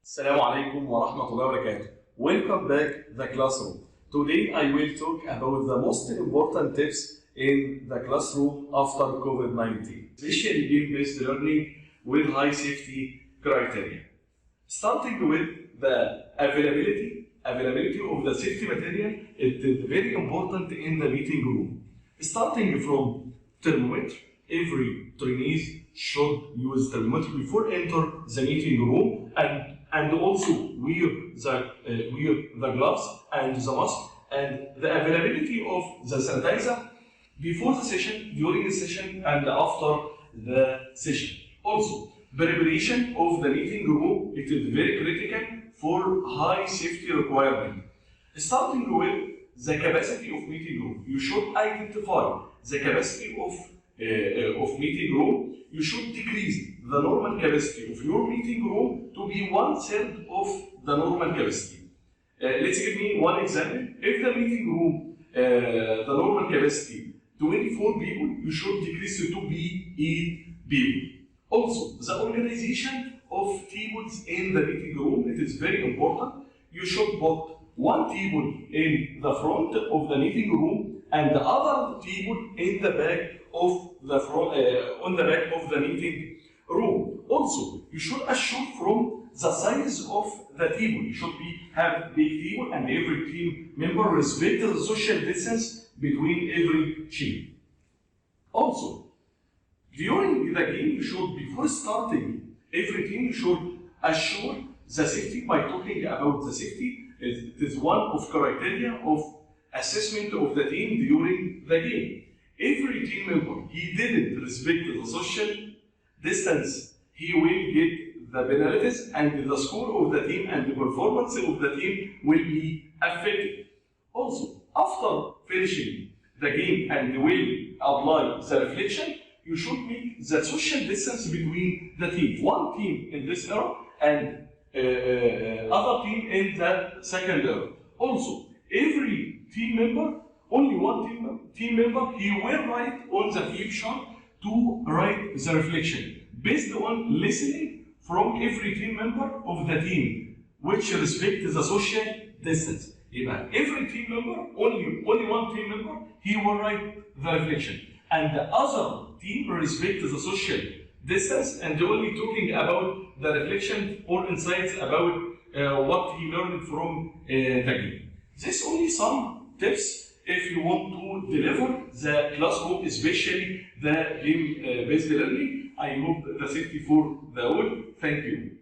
Assalamu alaikum wa rahmatullahi wa barakatuh. Welcome back to the classroom. Today I will talk about the most important tips in the classroom after COVID-19, especially game-based learning with high safety criteria. Starting with the availability of the safety material, it is very important in the meeting room. Starting from thermometer, every trainee should use thermometer before enter the meeting room, and also wear the gloves and the mask, and the availability of the sanitizer before the session, during the session, and after the session. Also, preparation of the meeting room, it is very critical for high safety requirement. Starting with the capacity of meeting room, you should identify the capacity of meeting room. You should decrease the normal capacity of your meeting room to be 1/3 of the normal capacity. Let's give me one example. If the meeting room, the normal capacity 24 people, you should decrease it to be 8 people. Also, the organization of tables in the meeting room, it is very important. You should put one table in the front of the meeting room and the other table in the back of the front, on the back of the meeting room. Also, you should assure from the size of the table. You should have big table, and every team member respect the social distance between every team. Also, during the game, you should, before starting, every team should assure the safety by talking about the safety. It is one of criteria of assessment of the team during the game. Every team member, he didn't respect the social distance, he will get the penalties, and the score of the team and the performance of the team will be affected. Also, after finishing the game and will apply the reflection, you should make the social distance between the team. One team in this era and other team in the second era. Also, every team member, only one team member, he will write on the flip chart to write the reflection based on listening from every team member of the team, which respect the social distance. Every team member, only one team member, he will write the reflection, and the other team respect the social distance and only talking about the reflection or insights about what he learned from the game. This only some tips if you want to deliver the classroom, especially the game-based learning. I hope the safety for the all. Thank you.